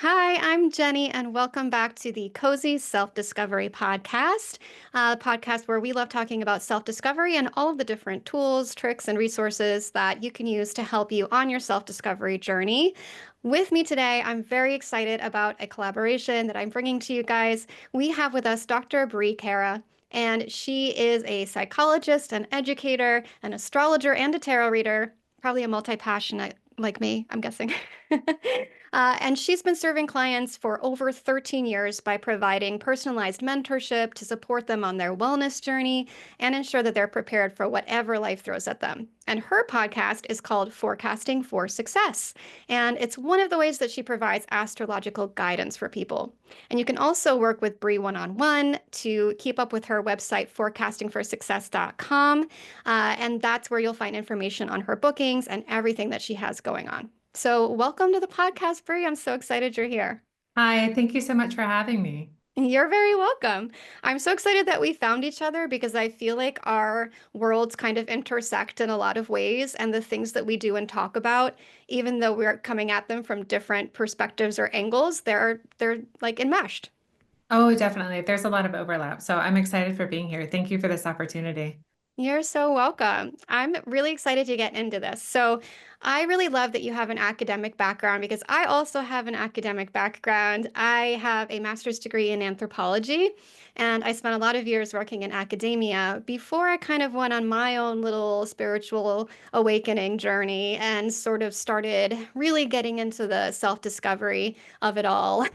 Hi, I'm Jenny, and welcome back to the Cozy Self-Discovery podcast, a podcast where we love talking about self-discovery and all of the different tools, tricks, and resources that you can use to help you on your self-discovery journey. With me today, I'm very excited about a collaboration that I'm bringing to you guys. We have with us Dr. Brie Kara, and she is a psychologist, an educator, an astrologer, and a tarot reader, probably a multi-passionate like me, I'm guessing. And she's been serving clients for over 13 years by providing personalized mentorship to support them on their wellness journey and ensure that they're prepared for whatever life throws at them. And her podcast is called Forecasting for Success. And it's one of the ways that she provides astrological guidance for people. And you can also work with Brie one-on-one to keep up with her website, forecastingforsuccess.com. And that's where you'll find information on her bookings and everything that she has going on. So, welcome to the podcast, Brie. I'm so excited you're here. Hi, thank you so much for having me. You're very welcome. I'm so excited that we found each other because I feel like our worlds kind of intersect in a lot of ways, and the things that we do and talk about, even though we're coming at them from different perspectives or angles, they're like enmeshed. Oh, definitely. There's a lot of overlap. So I'm excited for being here. Thank you for this opportunity. You're so welcome. I'm really excited to get into this. So, I really love that you have an academic background because I also have an academic background. I have a master's degree in anthropology, and I spent a lot of years working in academia before I kind of went on my own little spiritual awakening journey and sort of started really getting into the self-discovery of it all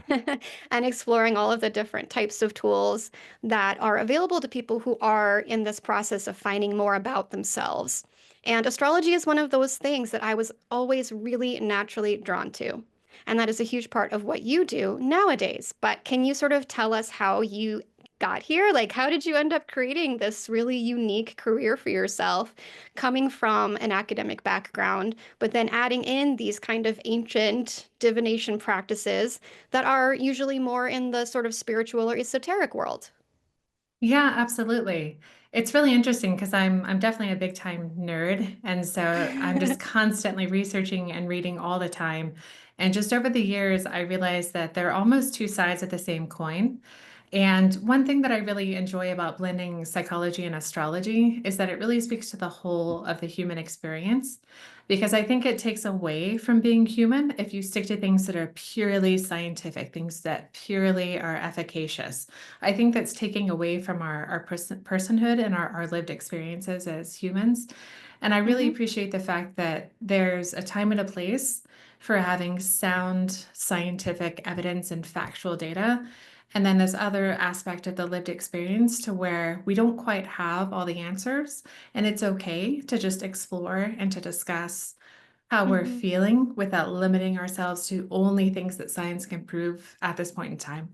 and exploring all of the different types of tools that are available to people who are in this process of finding more about themselves. And astrology is one of those things that I was always really naturally drawn to. And that is a huge part of what you do nowadays. But can you sort of tell us how you got here? Like, how did you end up creating this really unique career for yourself, coming from an academic background, but then adding in these kind of ancient divination practices that are usually more in the sort of spiritual or esoteric world? Yeah, absolutely. It's really interesting because I'm definitely a big time nerd. And so I'm just constantly researching and reading all the time. And just over the years, I realized that they're almost two sides of the same coin. And one thing that I really enjoy about blending psychology and astrology is that it really speaks to the whole of the human experience. Because I think it takes away from being human if you stick to things that are purely scientific, things that purely are efficacious. I think that's taking away from our personhood and our lived experiences as humans. And I really Hmm. appreciate the fact that there's a time and a place for having sound scientific evidence and factual data. And then this other aspect of the lived experience to where we don't quite have all the answers. And it's okay to just explore and to discuss how we're Hmm. feeling without limiting ourselves to only things that science can prove at this point in time.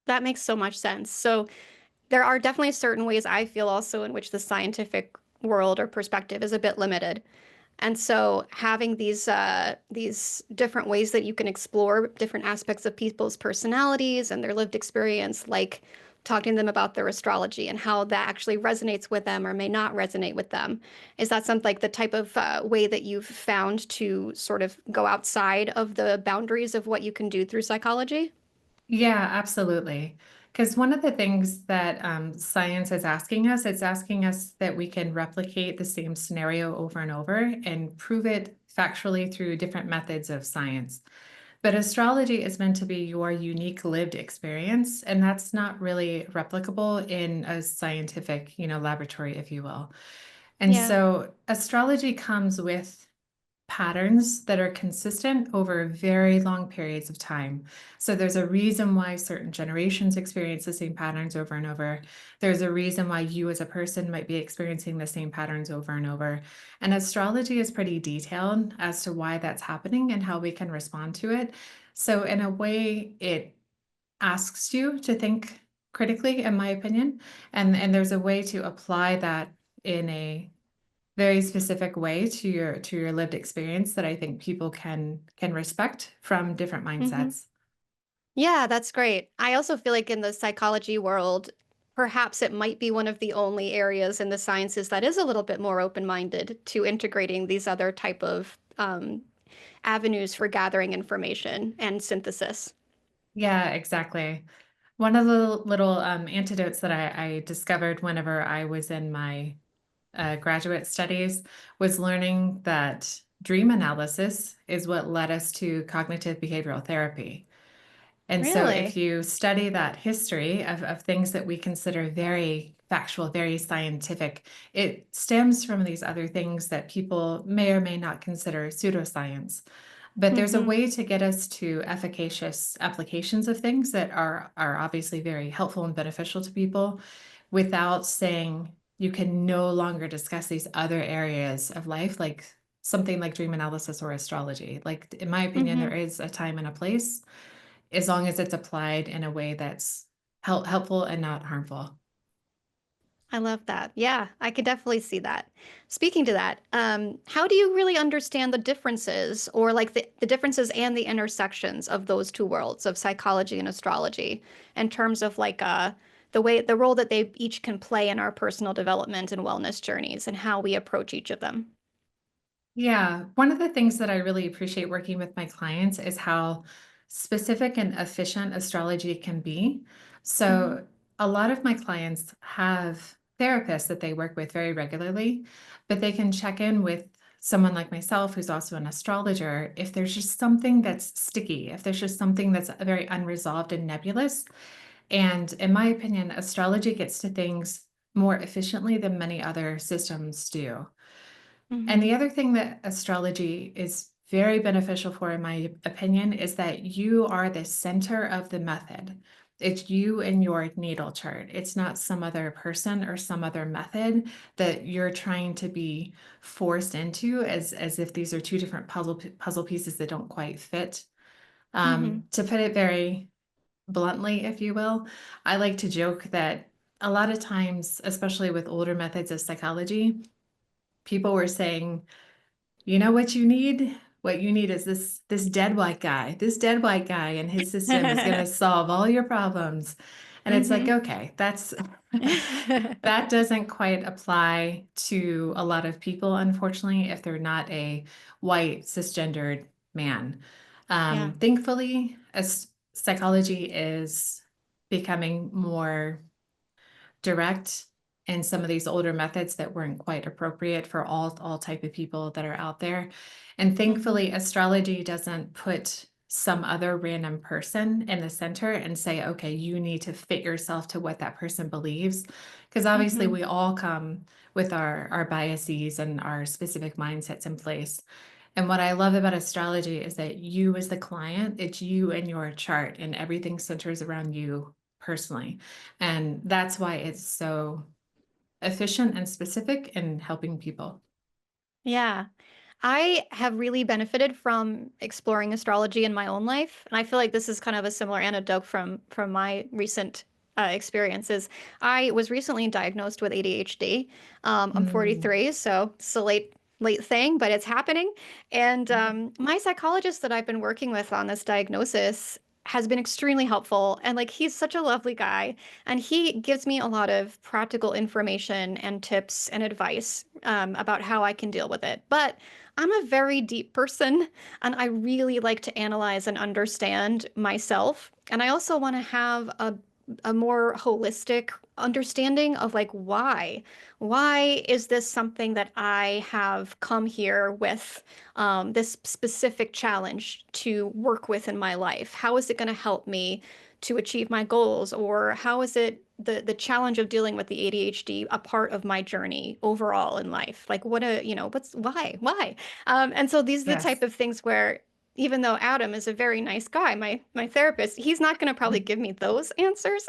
That makes so much sense. So there are definitely certain ways I feel also in which the scientific world or perspective is a bit limited. And so having these different ways that you can explore different aspects of people's personalities and their lived experience, like talking to them about their astrology and how that actually resonates with them or may not resonate with them. Is that something like the type of way that you've found to sort of go outside of the boundaries of what you can do through psychology? Yeah, absolutely. Because one of the things that science is asking us, it's asking us that we can replicate the same scenario over and over and prove it factually through different methods of science. But astrology is meant to be your unique lived experience, and that's not really replicable in a scientific, laboratory, if you will. And Yeah. so astrology comes with patterns that are consistent over very long periods of time. So there's a reason why certain generations experience the same patterns over and over. There's a reason why you as a person might be experiencing the same patterns over and over. And astrology is pretty detailed as to why that's happening and how we can respond to it. So in a way, it asks you to think critically, in my opinion, and there's a way to apply that in a very specific way to your lived experience that I think people can respect from different Hmm. mindsets. Yeah, that's great. I also feel like in the psychology world, perhaps it might be one of the only areas in the sciences that is a little bit more open-minded to integrating these other type of avenues for gathering information and synthesis. Yeah, exactly. One of the little antidotes that I discovered whenever I was in my graduate studies was learning that dream analysis is what led us to cognitive behavioral therapy. And so if Really? you study that history of things that we consider very factual, very scientific, it stems from these other things that people may or may not consider pseudoscience. But there's a Mm-hmm. way to get us to efficacious applications of things that are obviously very helpful and beneficial to people without saying you can no longer discuss these other areas of life, like something like dream analysis or astrology. Like, in my opinion, Mm-hmm. there is a time and a place as long as it's applied in a way that's helpful and not harmful. I love that. Yeah, I could definitely see that. Speaking to that, how do you really understand the differences or like the differences and the intersections of those two worlds of psychology and astrology in terms of like the role that they each can play in our personal development and wellness journeys and how we approach each of them? Yeah, one of the things that I really appreciate working with my clients is how specific and efficient astrology can be. Hmm. So, a lot of my clients have therapists that they work with very regularly, but they can check in with someone like myself who's also an astrologer if there's just something that's sticky, if there's just something that's very unresolved and nebulous. And in my opinion, astrology gets to things more efficiently than many other systems do. And Hmm. the other thing that astrology is very beneficial for, in my opinion, is that you are the center of the method. It's you and your natal chart. It's not some other person or some other method that you're trying to be forced into as if these are two different puzzle pieces that don't quite fit. Hmm. To put it very bluntly, if you will, I like to joke that a lot of times, especially with older methods of psychology, people were saying, you know what you need? What you need is this dead white guy. This dead white guy and his system is going to solve all your problems. And it's like, Hmm. okay, that's that doesn't quite apply to a lot of people, unfortunately, if they're not a white cisgendered man. Yeah. Thankfully, as psychology is becoming more direct in some of these older methods that weren't quite appropriate for all type of people that are out there. And Hmm. thankfully, astrology doesn't put some other random person in the center and say, okay, you need to fit yourself to what that person believes. Because obviously Hmm. we all come with our biases and our specific mindsets in place. And what I love about astrology is that you as the client, it's you and your chart, and everything centers around you personally. And that's why it's so efficient and specific in helping people. Yeah. I have really benefited from exploring astrology in my own life, and I feel like this is kind of a similar anecdote from my recent experiences. I was recently diagnosed with ADHD. I'm Mm. 43, so it's a late thing, but it's happening. And my psychologist that I've been working with on this diagnosis has been extremely helpful, and like he's such a lovely guy, and he gives me a lot of practical information and tips and advice about how I can deal with it. But I'm a very deep person and I really like to analyze and understand myself. And I also want to have a more holistic understanding of like why. Why is this something that I have come here with this specific challenge to work with in my life? How is it going to help me to achieve my goals? Or how is it the challenge of dealing with the ADHD a part of my journey overall in life? Like what's why? And so these are the type Yes. of things where even though Adam is a very nice guy, my therapist, he's not going to probably give me those answers.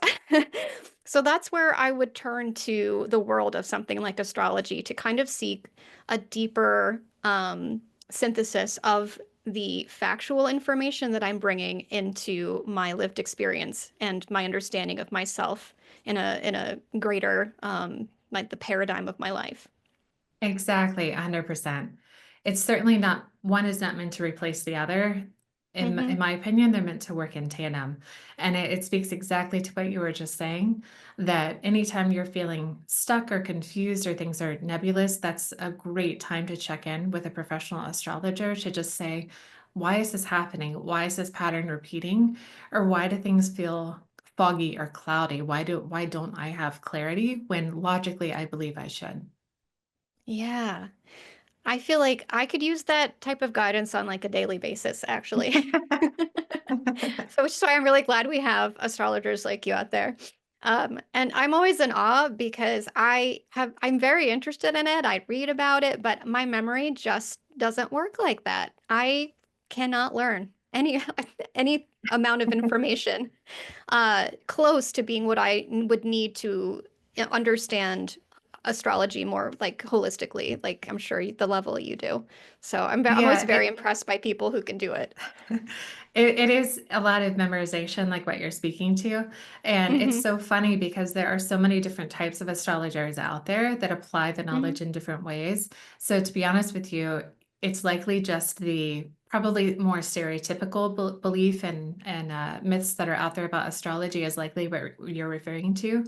So that's where I would turn to the world of something like astrology to kind of seek a deeper synthesis of the factual information that I'm bringing into my lived experience and my understanding of myself in a greater like the paradigm of my life. Exactly, 100%. It's certainly not, one is not meant to replace the other. In Hmm. my opinion, they're meant to work in tandem. And it speaks exactly to what you were just saying, that anytime you're feeling stuck or confused or things are nebulous, that's a great time to check in with a professional astrologer to just say, why is this happening? Why is this pattern repeating? Or why do things feel foggy or cloudy? Why don't I have clarity when logically I believe I should? Yeah. I feel like I could use that type of guidance on like a daily basis, actually. So, which is why I'm really glad we have astrologers like you out there. And I'm always in awe because I'm very interested in it. I read about it, but my memory just doesn't work like that. I cannot learn any any amount of information close to being what I would need to understand astrology more like holistically, like I'm sure the level you do. So I'm always Yeah, very impressed by people who can do it. it is a lot of memorization, like what you're speaking to. And it's Hmm. so funny because there are so many different types of astrologers out there that apply the Hmm. knowledge in different ways. So, to be honest with you, it's likely just the probably more stereotypical belief and myths that are out there about astrology is likely what you're referring to.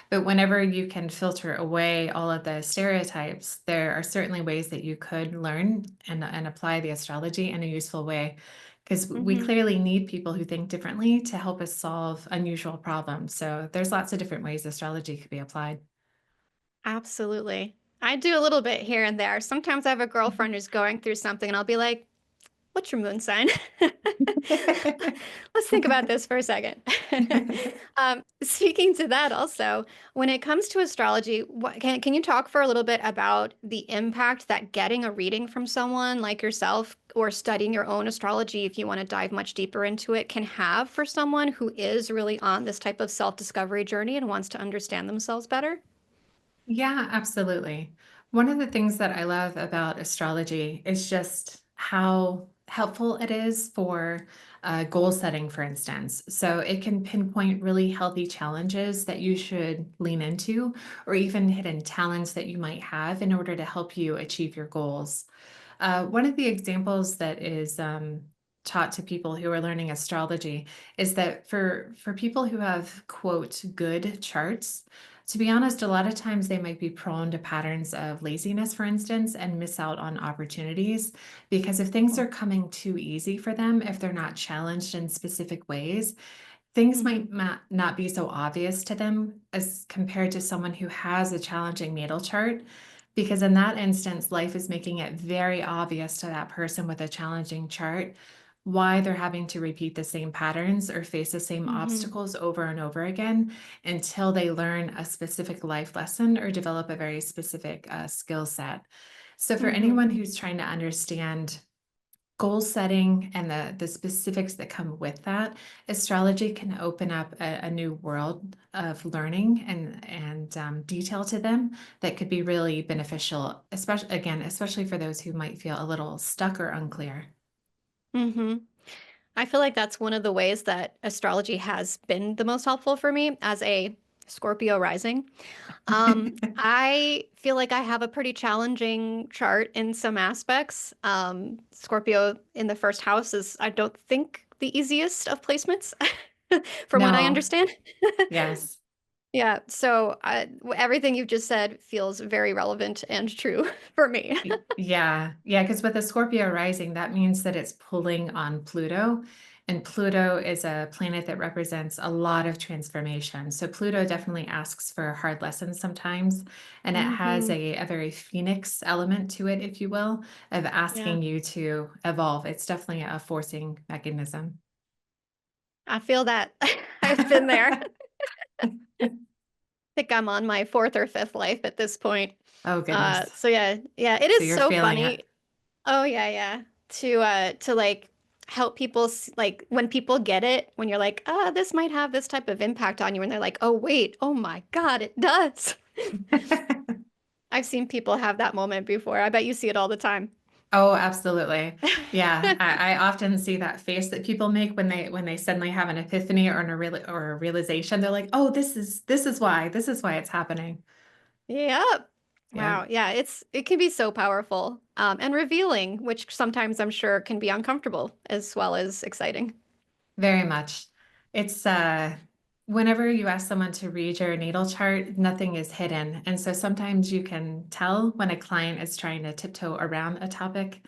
But whenever you can filter away all of the stereotypes, there are certainly ways that you could learn and apply the astrology in a useful way because we Hmm. clearly need people who think differently to help us solve unusual problems. So there's lots of different ways astrology could be applied. Absolutely. I do a little bit here and there. Sometimes I have a girlfriend who's going through something, and I'll be like, what's your moon sign? Let's think about this for a second. Speaking to that also, when it comes to astrology, can you talk for a little bit about the impact that getting a reading from someone like yourself or studying your own astrology, if you want to dive much deeper into it, can have for someone who is really on this type of self-discovery journey and wants to understand themselves better? Yeah, absolutely. One of the things that I love about astrology is just how helpful it is for goal setting, for instance. So it can pinpoint really healthy challenges that you should lean into, or even hidden talents that you might have in order to help you achieve your goals. One of the examples that is taught to people who are learning astrology is that for people who have quote good charts, to be honest, a lot of times they might be prone to patterns of laziness, for instance, and miss out on opportunities because if things are coming too easy for them, if they're not challenged in specific ways, things Hmm. might not be so obvious to them as compared to someone who has a challenging natal chart. Because in that instance, life is making it very obvious to that person with a challenging chart why they're having to repeat the same patterns or face the same Hmm. obstacles over and over again until they learn a specific life lesson or develop a very specific skill set. So, for Hmm. anyone who's trying to understand goal setting and the specifics that come with that, astrology can open up a new world of learning and detail to them that could be really beneficial, especially for those who might feel a little stuck or unclear. Hmm. I feel like that's one of the ways that astrology has been the most helpful for me as a Scorpio rising. I feel like I have a pretty challenging chart in some aspects. Scorpio in the first house is, I don't think, the easiest of placements, from what I No, understand. yes. Yeah, so everything you've just said feels very relevant and true for me. Yeah, yeah, because with a Scorpio rising, that means that it's pulling on Pluto. And Pluto is a planet that represents a lot of transformation. So Pluto definitely asks for hard lessons sometimes. And it has Hmm. a very phoenix element to it, if you will, of Yeah, asking you to evolve. It's definitely a forcing mechanism. I feel that. I've been there. Think I'm on my fourth or fifth life at this point. Oh, goodness. So yeah, yeah, it So is you're so feeling it. funny. Oh yeah, yeah. To like help people like when people get it, when you're like, this might have this type of impact on you, and they're like, oh wait, oh my God, it does. I've seen people have that moment before. I bet you see it all the time. Oh, absolutely. Yeah, I often see that face that people make when they suddenly have an epiphany or a realization. They're like, "Oh, this is why it's happening." Yep. Yeah, Wow. Yeah, it can be so powerful, and revealing, which sometimes I'm sure can be uncomfortable as well as exciting. very much. It's whenever you ask someone to read your natal chart, nothing is hidden. And so sometimes you can tell when a client is trying to tiptoe around a topic.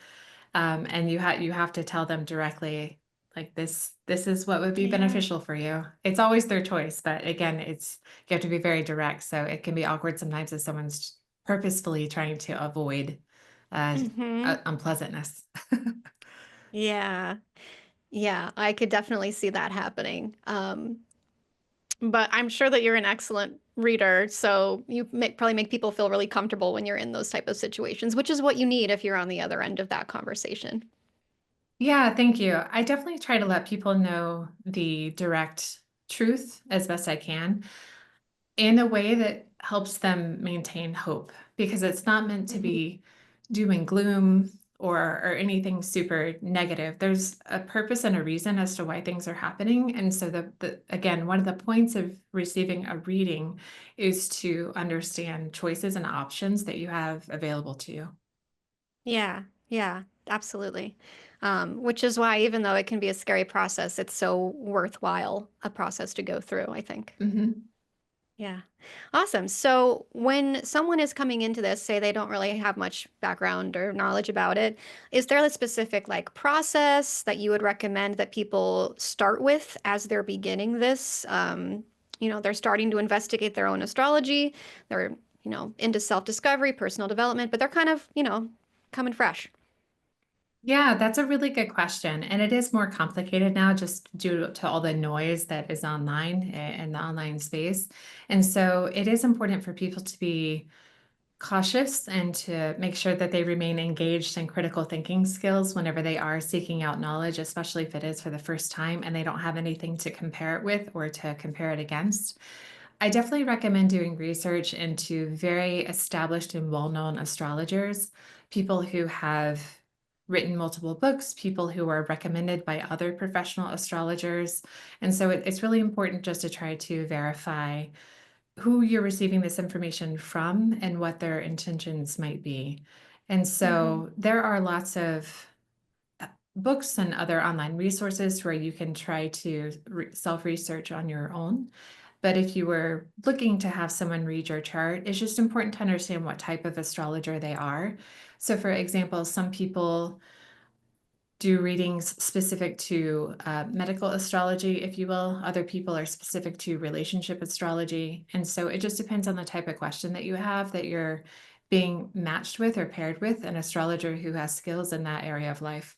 And you have to tell them directly, like, this is what would be Yeah. beneficial for you. It's always their choice, but again, it's you have to be very direct. So it can be awkward sometimes if someone's purposefully trying to avoid uh, Mhm. unpleasantness. Yeah. Yeah, I could definitely see that happening. But I'm sure that you're an excellent reader, so probably make people feel really comfortable when you're in those type of situations, which is what you need if you're on the other end of that conversation. Yeah, thank you. I definitely try to let people know the direct truth as best I can in a way that helps them maintain hope, because it's not meant to Mhm. be doom and gloom or anything super negative. There's a purpose and a reason as to why things are happening. And so the again, one of the points of receiving a reading is to understand choices and options that you have available to you. Yeah, yeah, absolutely. Which is why, even though it can be a scary process, it's so worthwhile a process to go through, I think. Mhm. Yeah. Awesome. So when someone is coming into this, say they don't really have much background or knowledge about it, is there a specific like process that you would recommend that people start with as they're beginning this? They're starting to investigate their own astrology. They're, into self-discovery, personal development, but they're kind of, coming fresh. Yeah, that's a really good question. And it is more complicated now just due to all the noise that is online in the online space. And so it is important for people to be cautious and to make sure that they remain engaged in critical thinking skills whenever they are seeking out knowledge, especially if it is for the first time and they don't have anything to compare it with or to compare it against. I definitely recommend doing research into very established and well-known astrologers, people who have written multiple books, people who are recommended by other professional astrologers. And so it's really important just to try to verify who you're receiving this information from and what their intentions might be. And Hmm. so there are lots of books and other online resources where you can try to self-research on your own. But if you were looking to have someone read your chart, it's just important to understand what type of astrologer they are. So, for example, some people do readings specific to medical astrology, if you will. Other people are specific to relationship astrology. And so it just depends on the type of question that you have that you're being matched with or paired with an astrologer who has skills in that area of life.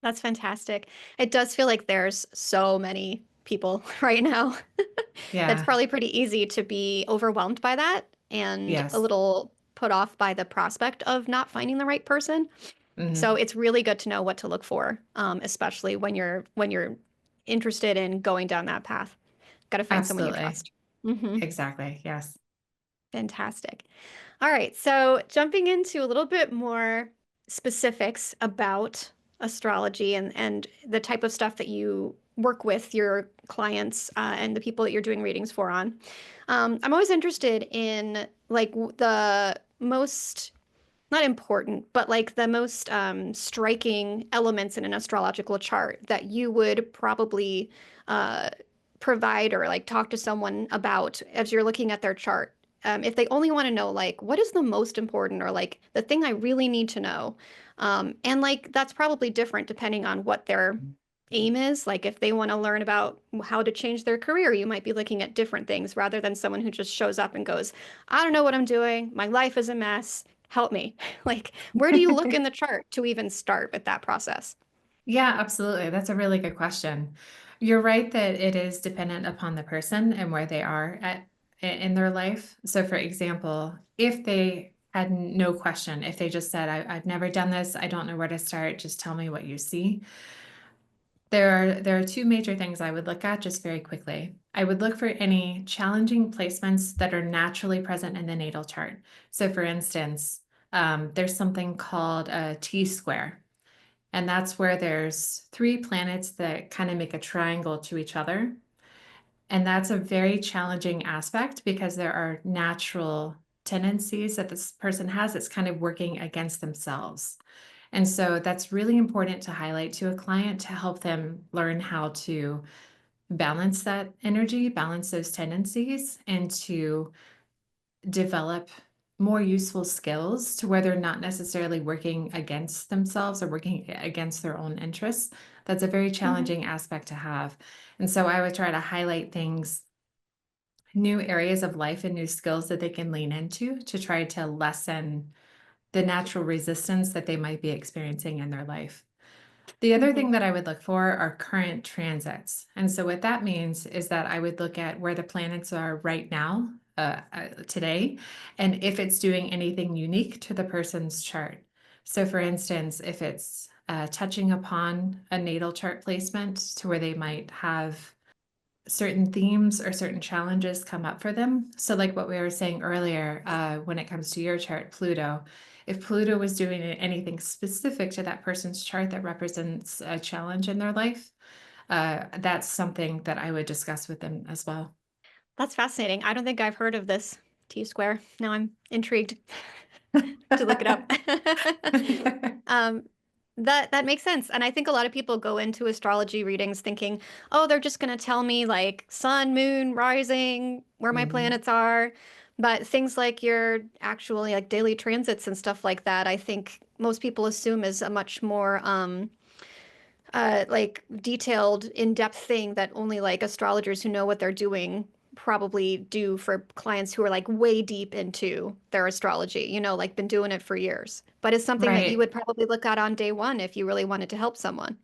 That's fantastic. It does feel like there's so many people right now. That's Yeah. probably pretty easy to be overwhelmed by that and a Yes. little put off by the prospect of not finding the right person. So Mhm. it's really good to know what to look for, especially when you're interested in going down that path. Got to find someone you Absolutely. trust. Hmm. Exactly. Yes. Fantastic. All right, so jumping into a little bit more specifics about astrology and the type of stuff that you work with your clients and the people that you're doing readings for on. I'm always interested in like the most not important, but like the most striking elements in an astrological chart that you would probably uh, provide or like talk to someone about as you're looking at their chart. If they only want to know, like, what is the most important or like the thing I really need to know. And like, that's probably different depending on what their aim is. Like, if they want to learn about how to change their career, you might be looking at different things rather than someone who just shows up and goes, I don't know what I'm doing. My life is a mess. Help me. Like, where do you look in the chart to even start with that process? Yeah, absolutely. That's a really good question. You're right that it is dependent upon the person and where they are in their life. So, for example, if they had no question, if they just said, I've never done this, I don't know where to start, just tell me what you see. There are two major things I would look at just very quickly. I would look for any challenging placements that are naturally present in the natal chart. So, for instance, there's something called a T square. And that's where there's three planets that kind of make a triangle to each other. And that's a very challenging aspect because there are natural tendencies that this person has that's kind of working against themselves. And so that's really important to highlight to a client to help them learn how to balance that energy, balance those tendencies, and to develop more useful skills to where they're not necessarily working against themselves or working against their own interests. That's a very Mhm. challenging aspect to have. And so I would try to highlight things, new areas of life and new skills that they can lean into to try to lessen the natural resistance that they might be experiencing in their life. The other thing Mhm. that I would look for are current transits. And so, what that means is that I would look at where the planets are right now, today, and if it's doing anything unique to the person's chart. So, for instance, if it's touching upon a natal chart placement to where they might have certain themes or certain challenges come up for them. So, like what we were saying earlier, when it comes to your chart, Pluto, if Pluto was doing anything specific to that person's chart that represents a challenge in their life, that's something that I would discuss with them as well. That's fascinating. I don't think I've heard of this T-square. Now I'm intrigued to look it up. Um, that makes sense. And I think a lot of people go into astrology readings thinking, oh, they're just going to tell me like sun, moon, rising, where my Mhm. planets are. But things like your actually like daily transits and stuff like that, I think most people assume is a much more like detailed, in-depth thing that only like astrologers who know what they're doing probably do for clients who are like way deep into their astrology, like been doing it for years. But it's something that you Right. would probably look at on day one if you really wanted to help someone.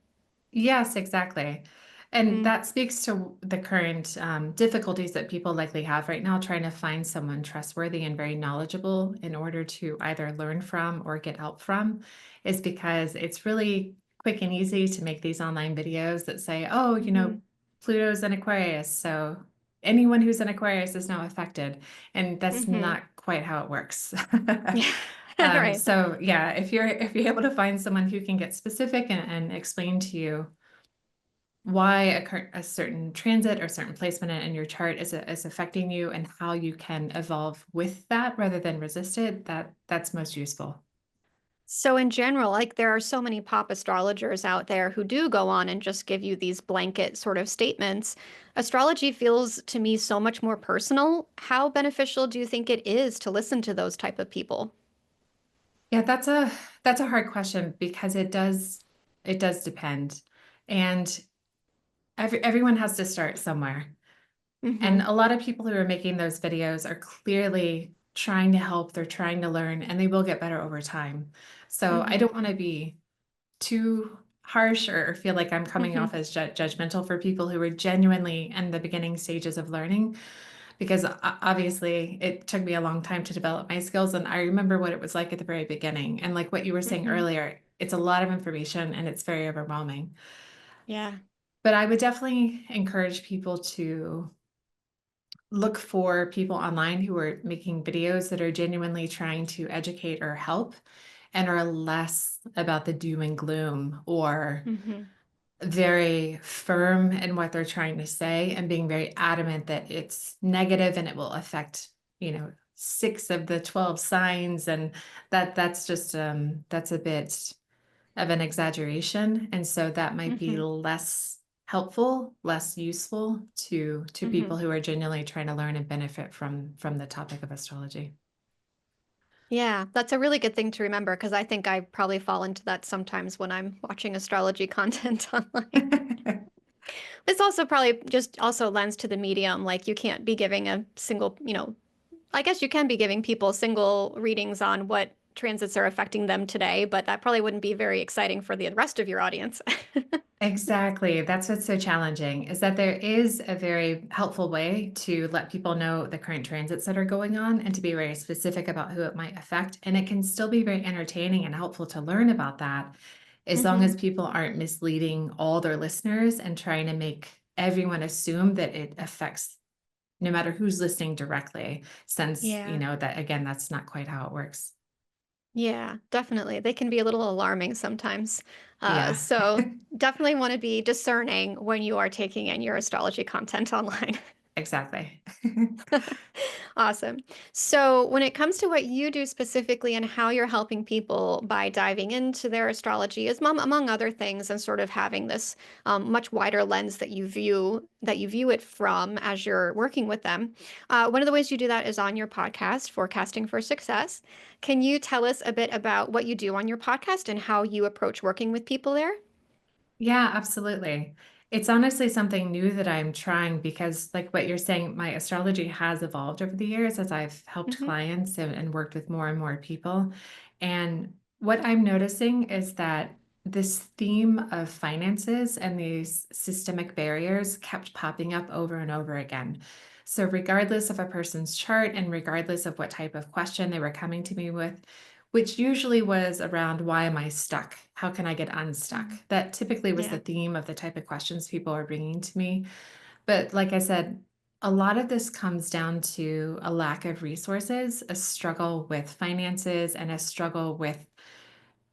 Yes, exactly. And Mm, that speaks to the current difficulties that people likely have right now, trying to find someone trustworthy and very knowledgeable in order to either learn from or get help from, is because it's really quick and easy to make these online videos that say, oh, hmm Pluto's in Aquarius, so anyone who's in Aquarius is now affected. And that's hmm not quite how it works. Yeah. Right. So yeah, if you're able to find someone who can get specific and explain to you why a certain transit or certain placement in your chart is affecting you and how you can evolve with that rather than resist it, that's most useful. So in general, like there are so many pop astrologers out there who do go on and just give you these blanket sort of statements. Astrology feels to me so much more personal. How beneficial do you think it is to listen to those type of people? Yeah, that's a hard question because it does depend. And everyone has to start somewhere. And Hmm a lot of people who are making those videos are clearly trying to help, they're trying to learn, and they will get better over time. So I hmm don't want to be too harsh or feel like I'm coming hmm off as judgmental for people who are genuinely in the beginning stages of learning, because obviously it took me a long time to develop my skills. And I remember what it was like at the very beginning. And like what you were saying hmm earlier, it's a lot of information and it's very overwhelming. Yeah. But I would definitely encourage people to look for people online who are making videos that are genuinely trying to educate or help and are less about the doom and gloom or hmm very firm in what they're trying to say and being very adamant that it's negative and it will affect, 6 of the 12 signs, and that's just that's a bit of an exaggeration, and so that might be hmm less helpful, less useful to hmm people who are genuinely trying to learn and benefit from the topic of astrology. Yeah, that's a really good thing to remember because I think I probably fall into that sometimes when I'm watching astrology content online. It's also probably just also lends to the medium. Like you can't be giving a single, I guess you can be giving people single readings on what transits are affecting them today, but that probably wouldn't be very exciting for the rest of your audience. Exactly. That's what's so challenging is that there is a very helpful way to let people know the current transits that are going on and to be very specific about who it might affect. And it can still be very entertaining and helpful to learn about that as long as hmm people aren't misleading all their listeners and trying to make everyone assume that it affects no matter who's listening directly, since, Yeah. that again, that's not quite how it works. Yeah, definitely. They can be a little alarming sometimes. Yeah. So definitely want to be discerning when you are taking in your astrology content online. Exactly. Awesome. So, when it comes to what you do specifically and how you're helping people by diving into their astrology, is among other things, and sort of having this much wider lens that you view it from as you're working with them. One of the ways you do that is on your podcast, Forecasting for Success. Can you tell us a bit about what you do on your podcast and how you approach working with people there? Yeah, absolutely. It's honestly something new that I'm trying because, like what you're saying, my astrology has evolved over the years as I've helped Hmm. clients and worked with more and more people. And what I'm noticing is that this theme of finances and these systemic barriers kept popping up over and over again. So, regardless of a person's chart and regardless of what type of question they were coming to me with, which usually was around why am I stuck? How can I get unstuck? Mhm. That typically was the Yeah. theme of the type of questions people are bringing to me. But like I said, a lot of this comes down to a lack of resources, a struggle with finances, and a struggle with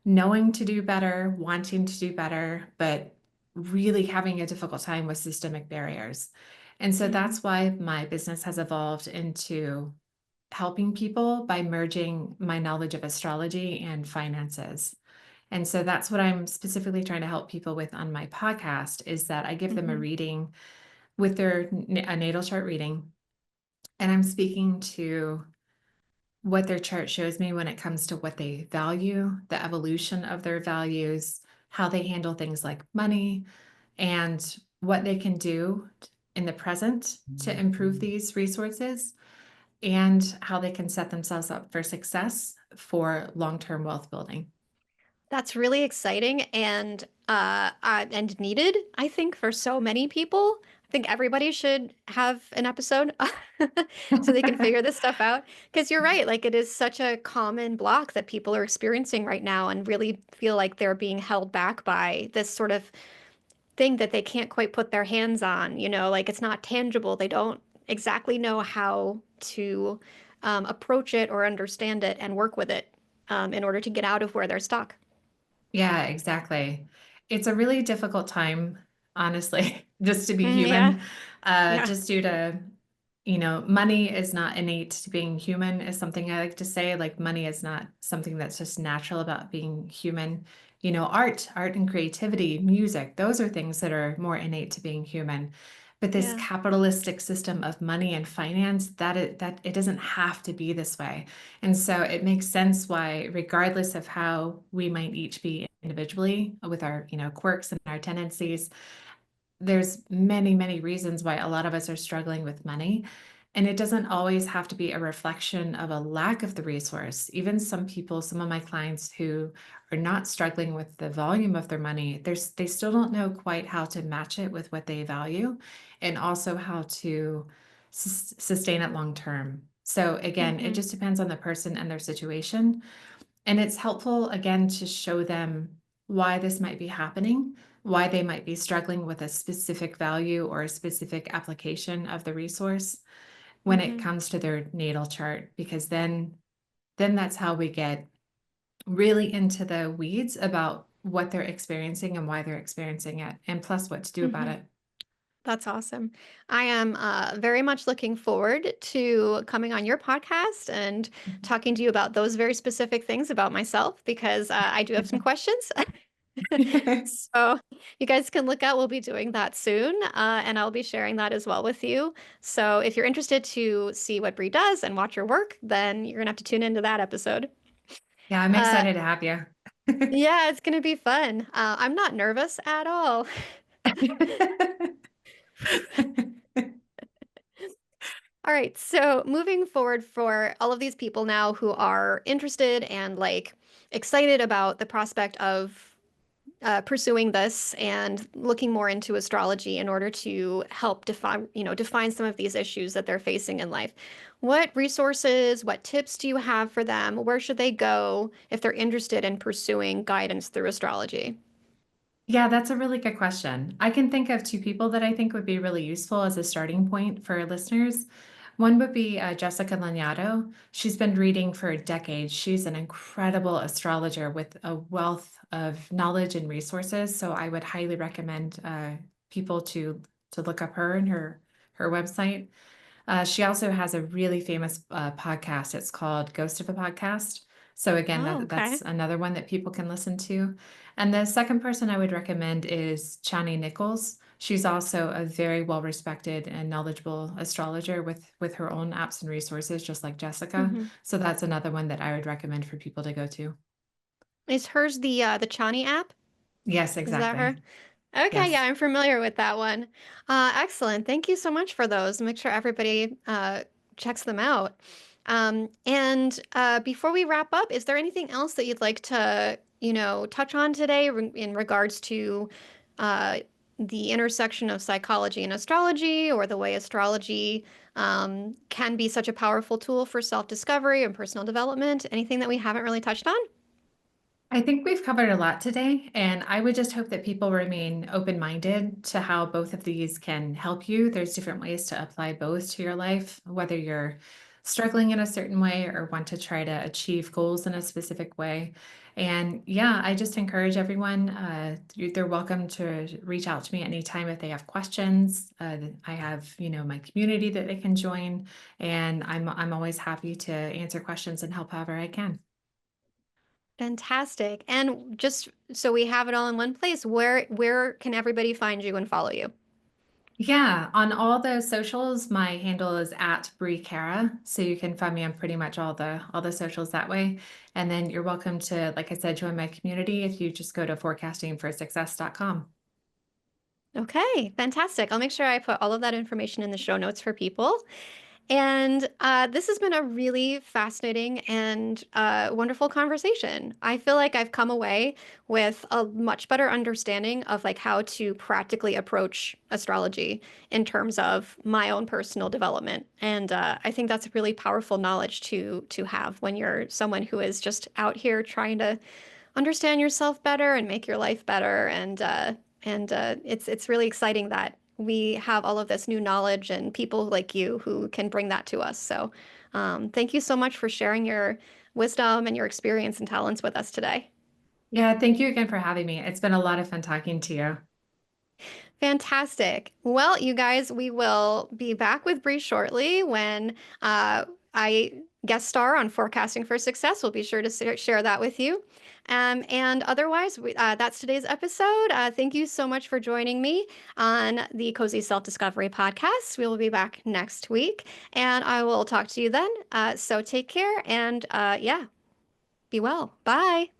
knowing to do better, wanting to do better, but really having a difficult time with systemic barriers. And so Hmm. that's why my business has evolved into helping people by merging my knowledge of astrology and finances. And so that's what I'm specifically trying to help people with on my podcast is that I give them a Hmm. reading with a natal chart reading, and I'm speaking to what their chart shows me when it comes to what they value, the evolution of their values, how they handle things like money, and what they can do in the present to improve these resources and how they can set themselves up for success for long-term wealth building. That's really exciting and needed, I think, for so many people. I think everybody should have an episode so they can figure this stuff out. Because you're right, like it is such a common block that people are experiencing right now and really feel like they're being held back by this sort of thing that they can't quite put their hands on, like it's not tangible. They don't exactly know how to approach it or understand it and work with it in order to get out of where they're stuck. Yeah, exactly. It's a really difficult time, honestly, just to be Yeah. human, Yeah. just due to, money is not innate to being human, is something I like to say. Like, money is not something that's just natural about being human. Art and creativity, music, those are things that are more innate to being human. But this Yeah. capitalistic system of money and finance, that it doesn't have to be this way. And so it makes sense why, regardless of how we might each be individually with our, quirks and our tendencies, there's many, many reasons why a lot of us are struggling with money. And it doesn't always have to be a reflection of a lack of the resource. Even some people, some of my clients who are not struggling with the volume of their money, they still don't know quite how to match it with what they value and also how to sustain it long term. So again, it Hmm. just depends on the person and their situation. And it's helpful, again, to show them why this might be happening, why they might be struggling with a specific value or a specific application of the resource when it Hmm. comes to their natal chart, because then that's how we get really into the weeds about what they're experiencing and why they're experiencing it, and plus what to do about Hmm. it. That's awesome. I am very much looking forward to coming on your podcast and talking to you about those very specific things about myself because I do have some questions. Yes. So you guys can look out. We'll be doing that soon, and I'll be sharing that as well with you. So if you're interested to see what Brie does and watch her work, then you're gonna have to tune into that episode. Yeah, I'm Uh, excited to have you. yeah, it's gonna be fun. I'm not nervous at all. All right, so moving forward for all of these people now who are interested and like excited about the prospect of pursuing this and looking more into astrology in order to help define some of these issues that they're facing in life. What resources, what tips do you have for them? Where should they go if they're interested in pursuing guidance through astrology? Yeah, that's a really good question. I can think of two people that I think would be really useful as a starting point for listeners. One would be Jessica Lanyadoo. She's been reading for decades. She's an incredible astrologer with a wealth of knowledge and resources. So I would highly recommend people to look up her and her her website. She also has a really famous podcast. It's called Ghost of a Podcast. So again, Oh, that's okay. another one that people can listen to. And the second person I would recommend is Chani Nichols. She's also a very well-respected and knowledgeable astrologer with her own apps and resources, just like Jessica. Hmm. So that's another one that I would recommend for people to go to. Is hers the Chani app? Yes, Is that her? exactly. Okay, yeah, Yes. I'm familiar with that one. Excellent. Thank you so much for those. Make sure everybody checks them out. And before we wrap up, is there anything else that you'd like to, touch on today in regards to uh, the intersection of psychology and astrology, or the way astrology can be such a powerful tool for self-discovery and personal development? Anything that we haven't really touched on? I think we've covered a lot today, and I would just hope that people remain open-minded to how both of these can help you. There's different ways to apply both to your life, whether you're struggling in a certain way or want to try to achieve goals in a specific way. And yeah, I just encourage everyone, they're welcome to reach out to me anytime if they have questions. I have, my community that they can join, and I'm always happy to answer questions and help however I can. Fantastic. And just so we have it all in one place, where can everybody find you and follow you? Yeah, on all the socials, my handle is at Brie Kara, so you can find me on pretty much all the socials that way. And then you're welcome to, like I said, join my community if you just go to forecastingforsuccess.com. Okay, fantastic. I'll make sure I put all of that information in the show notes for people. And this has been a really fascinating and wonderful conversation. I feel like I've come away with a much better understanding of like how to practically approach astrology in terms of my own personal development. And I think that's really powerful knowledge to have when you're someone who is just out here trying to understand yourself better and make your life better. And it's really exciting that we have all of this new knowledge and people like you who can bring that to us. So, thank you so much for sharing your wisdom and your experience and talents with us today. Yeah, thank you again for having me. It's been a lot of fun talking to you. Fantastic. Well, you guys, we will be back with Bree shortly when I guest star on Forecasting for Success. We'll be sure to share that with you. And otherwise, that's today's episode. Thank you so much for joining me on the Cozy Self-Discovery podcast. We will be back next week, and I will talk to you then. So take care, and yeah, be well. Bye.